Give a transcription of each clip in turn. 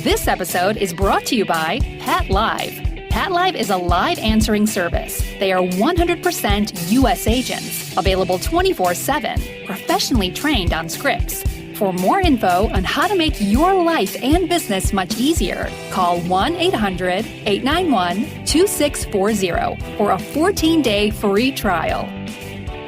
This episode is brought to you by Pat Live. Pat Live is a live answering service. They are 100% U.S. agents, available 24/7, professionally trained on scripts. For more info on how to make your life and business much easier, call 1-800-891-2640 for a 14-day free trial.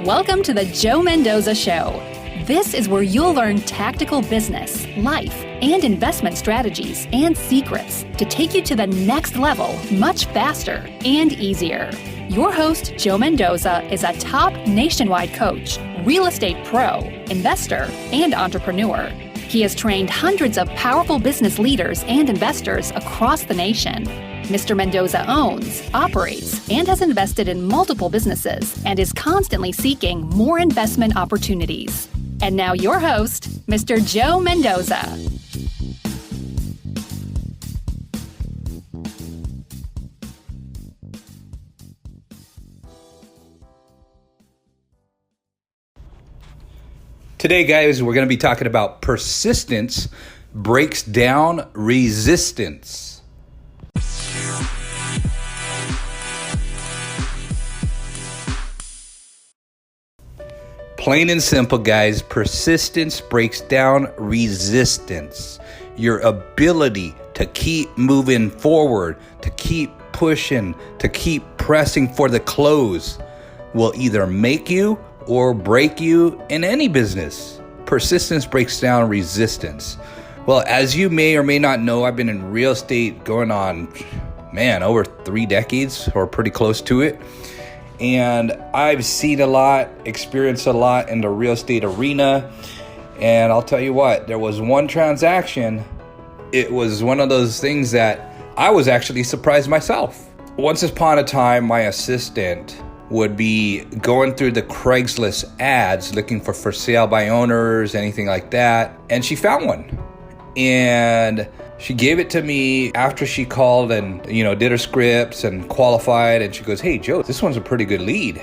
Welcome to the Joe Mendoza Show. This is where you'll learn tactical business, life, and investment strategies and secrets to take you to the next level much faster and easier. Your host, Joe Mendoza, is a top nationwide coach, real estate pro, investor, and entrepreneur. He has trained hundreds of powerful business leaders and investors across the nation. Mr. Mendoza owns, operates, and has invested in multiple businesses and is constantly seeking more investment opportunities. And now your host, Mr. Joe Mendoza. Today, guys, we're going to be talking about persistence breaks down resistance. Plain and simple, guys, persistence breaks down resistance. Your ability to keep moving forward, to keep pushing, to keep pressing for the close will either make you or break you in any business. Persistence breaks down resistance. Well, as you may or may not know, I've been in real estate going on, over 3 decades or pretty close to it. And I've seen a lot, experienced a lot in the real estate arena. And I'll tell you what, there was one transaction. It was one of those things that I was actually surprised myself. Once upon a time, my assistant would be going through the Craigslist ads looking for sale by owners, anything like that. And she found one. And she gave it to me after she called and, did her scripts and qualified. And she goes, "Hey, Joe, this one's a pretty good lead."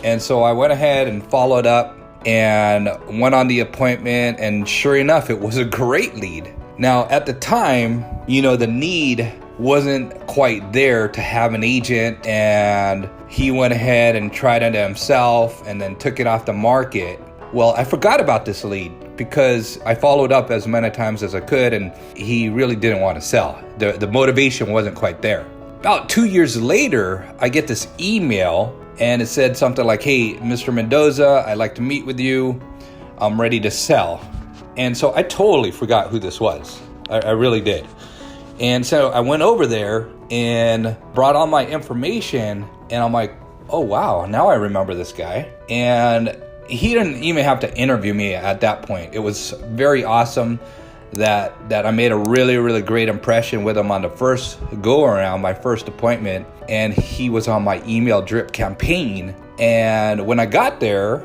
And so I went ahead and followed up and went on the appointment. And sure enough, it was a great lead. Now, at the time, the need wasn't quite there to have an agent. And he went ahead and tried it himself and then took it off the market. Well, I forgot about this lead because I followed up as many times as I could, and he really didn't want to sell. The motivation wasn't quite there. About 2 years later, I get this email, and it said something like, "Hey, Mr. Mendoza, I'd like to meet with you. I'm ready to sell." And so I totally forgot who this was. I really did. And so I went over there and brought all my information, and I'm like, "Oh, wow, now I remember this guy." And he didn't even have to interview me at that point. It was very awesome that I made a really, really great impression with him on the first go around, my first appointment. And he was on my email drip campaign. And when I got there,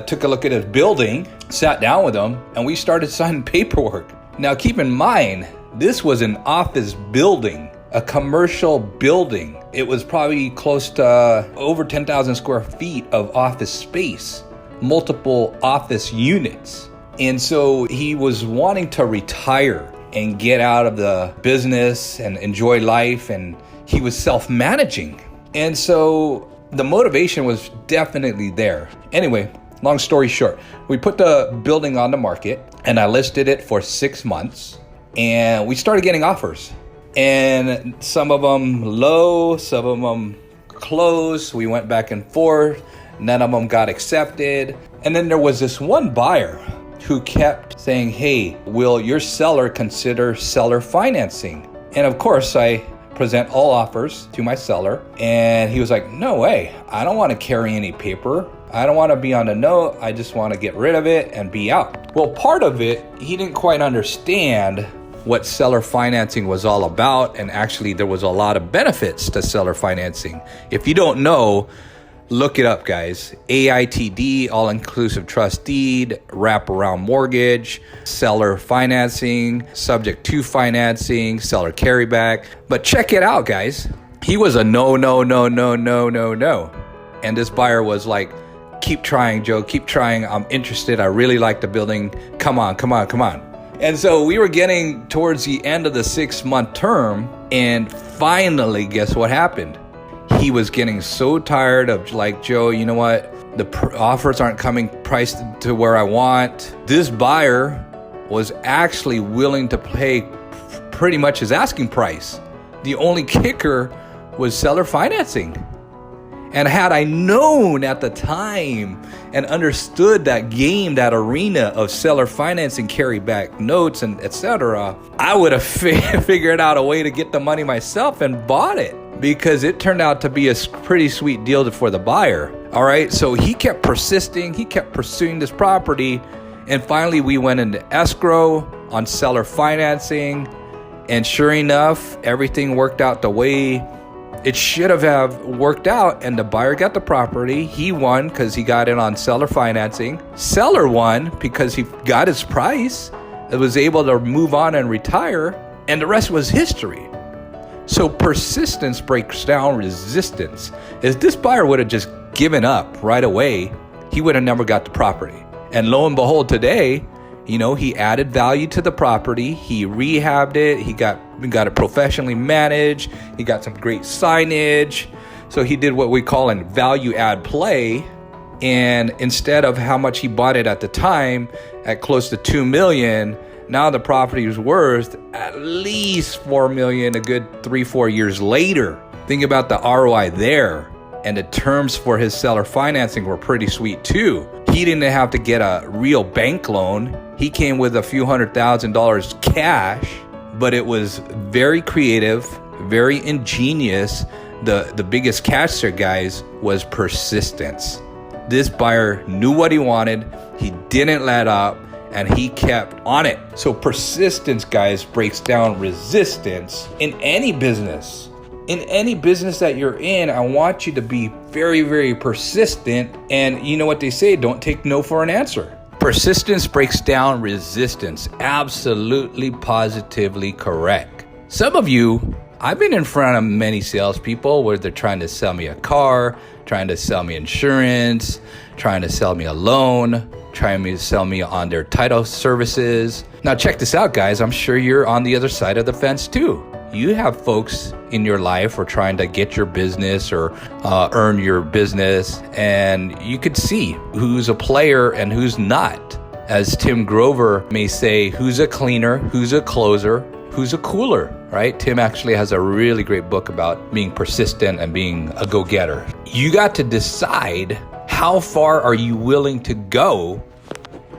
took a look at his building, sat down with him, and we started signing paperwork. Now, keep in mind, this was an office building, a commercial building. It was probably close to over 10,000 square feet of office space. Multiple office units. And so he was wanting to retire and get out of the business and enjoy life, and he was self-managing. And so the motivation was definitely there. Anyway, long story short, we put the building on the market and I listed it for 6 months, and we started getting offers. And some of them low, some of them close. We went back and forth. None of them got accepted. And then there was this one buyer who kept saying, "Hey, will your seller consider seller financing?" And of course, I present all offers to my seller. And he was like, "No way. I don't want to carry any paper. I don't want to be on the note. I just want to get rid of it and be out." Well, part of it, he didn't quite understand what seller financing was all about. And actually, there was a lot of benefits to seller financing. If you don't know, look it up, guys. AITD, all-inclusive trust deed, wraparound mortgage, seller financing, subject to financing, seller carryback. But check it out, guys. He was a no. And this buyer was like, "Keep trying, Joe. Keep trying. I'm interested. I really like the building. Come on. And so we were getting towards the end of the 6-month term, and finally, guess what happened? He was getting so tired of like, Joe, you know what? The offers aren't coming priced to where I want. This buyer was actually willing to pay pretty much his asking price. The only kicker was seller financing. And had I known at the time and understood that game, that arena of seller financing, carryback notes, and etc., I would have figured out a way to get the money myself and bought it, because it turned out to be a pretty sweet deal for the buyer. All right, so he kept persisting, he kept pursuing this property, and finally we went into escrow on seller financing, and sure enough, everything worked out the way it should have worked out, and the buyer got the property. He won because he got in on seller financing. Seller won because he got his price, and was able to move on and retire, and the rest was history. So persistence breaks down resistance. If this buyer would have just given up right away, he would have never got the property. And lo and behold, today, he added value to the property. He rehabbed it. He got it professionally managed. He got some great signage. So he did what we call a value add play. And instead of how much he bought it at the time, at close to $2 million, now the property is worth at least $4 million a good 3-4 years later. Think about the ROI there. And the terms for his seller financing were pretty sweet too. He didn't have to get a real bank loan. He came with a few $100,000 cash, but it was very creative, very ingenious. The biggest catch there, guys, was persistence. This buyer knew what he wanted. He didn't let up, and he kept on it. So persistence, guys, breaks down resistance in any business. In any business that you're in, I want you to be very, very persistent. And you know what they say, don't take no for an answer. Persistence breaks down resistance. Absolutely, positively correct. Some of you, I've been in front of many salespeople where they're trying to sell me a car, trying to sell me insurance, trying to sell me a loan, trying to sell me on their title services. Now check this out, guys. I'm sure you're on the other side of the fence too. You have folks in your life who are trying to get your business or earn your business, and you could see who's a player and who's not. As Tim Grover may say, who's a cleaner, who's a closer, who's a cooler, right? Tim actually has a really great book about being persistent and being a go-getter. You got to decide, how far are you willing to go?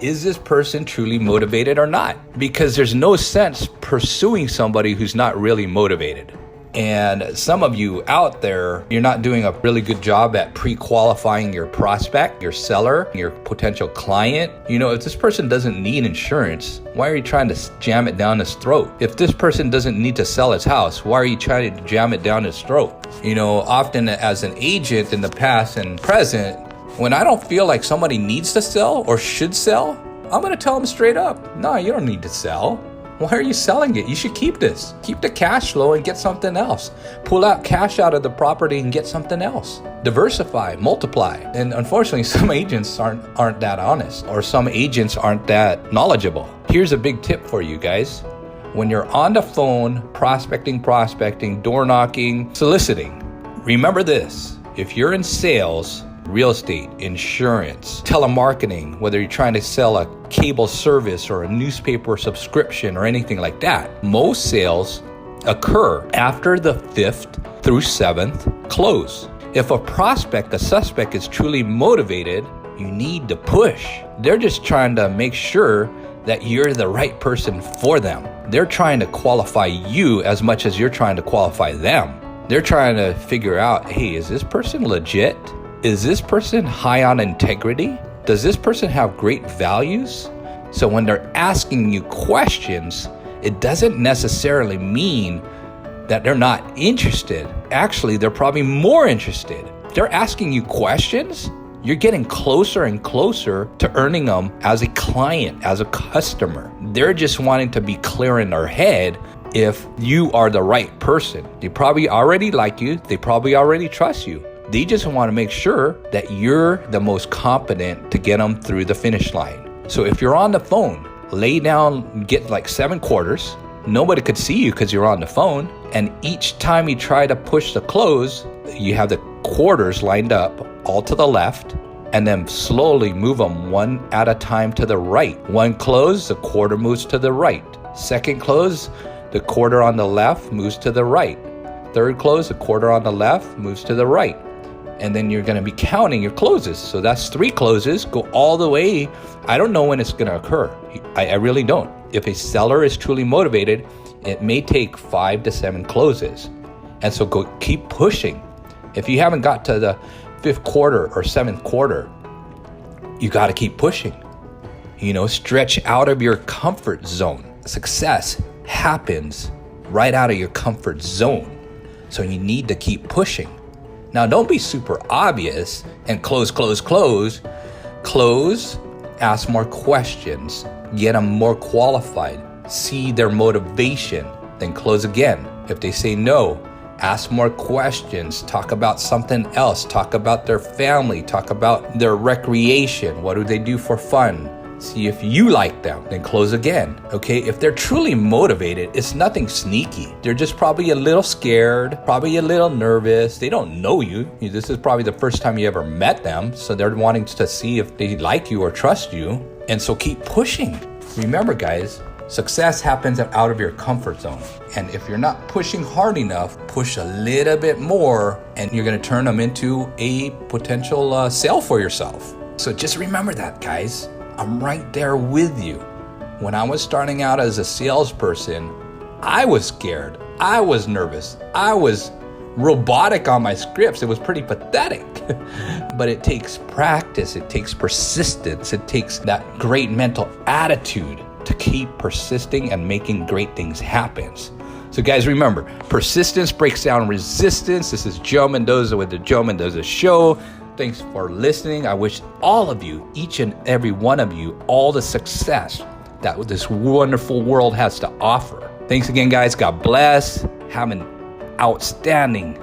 Is this person truly motivated or not? Because there's no sense pursuing somebody who's not really motivated. And some of you out there, you're not doing a really good job at pre-qualifying your prospect, your seller, your potential client. If this person doesn't need insurance, why are you trying to jam it down his throat? If this person doesn't need to sell his house, why are you trying to jam it down his throat? Often as an agent in the past and present, when I don't feel like somebody needs to sell or should sell, I'm going to tell them straight up, no, you don't need to sell. Why are you selling it? You should keep this. Keep the cash flow and get something else. Pull out cash out of the property and get something else. Diversify, multiply. And unfortunately, some agents aren't that honest, or some agents aren't that knowledgeable. Here's a big tip for you guys. When you're on the phone, prospecting, door knocking, soliciting, remember this. If you're in sales, real estate, insurance, telemarketing, whether you're trying to sell a cable service or a newspaper subscription or anything like that, most sales occur after the 5th through 7th close. If a suspect is truly motivated, you need to push. They're just trying to make sure that you're the right person for them. They're trying to qualify you as much as you're trying to qualify them. They're trying to figure out, hey, is this person legit? Is this person high on integrity? Does this person have great values? So when they're asking you questions, it doesn't necessarily mean that they're not interested. Actually, they're probably more interested. They're asking you questions. You're getting closer and closer to earning them as a client, as a customer. They're just wanting to be clear in their head if you are the right person. They probably already like you. They probably already trust you. They just want to make sure that you're the most competent to get them through the finish line. So if you're on the phone lay down, get like 7 quarters. Nobody could see you because you're on the phone. And each time you try to push the close, you have the quarters lined up all to the left, and then slowly move them one at a time to the right. One close, the quarter moves to the right. Second close, the quarter on the left moves to the right. Third close, the quarter on the left moves to the right. And then you're going to be counting your closes. So that's 3 closes, go all the way. I don't know when it's going to occur. I really don't. If a seller is truly motivated, it may take 5 to 7 closes. And so keep pushing. If you haven't got to the 5th quarter or 7th quarter, you got to keep pushing. Stretch out of your comfort zone. Success happens right out of your comfort zone. So you need to keep pushing. Now, don't be super obvious and close. Close, ask more questions, get them more qualified, see their motivation, then close again. If they say no, ask more questions, talk about something else, talk about their family, talk about their recreation, what do they do for fun? See if you like them, then close again. Okay, if they're truly motivated, it's nothing sneaky. They're just probably a little scared, probably a little nervous. They don't know you. This is probably the first time you ever met them. So they're wanting to see if they like you or trust you. And so keep pushing. Remember, guys, success happens out of your comfort zone. And if you're not pushing hard enough, push a little bit more, and you're going to turn them into a potential sale for yourself. So just remember that, guys. I'm right there with you. When I was starting out as a salesperson, I was scared. I was nervous. I was robotic on my scripts. It was pretty pathetic. But it takes practice. It takes persistence. It takes that great mental attitude to keep persisting and making great things happen. So guys, remember, persistence breaks down resistance. This is Joe Mendoza with the Joe Mendoza Show. Thanks for listening. I wish all of you, each and every one of you, all the success that this wonderful world has to offer. Thanks again, guys. God bless. Have an outstanding,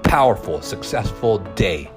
powerful, successful day.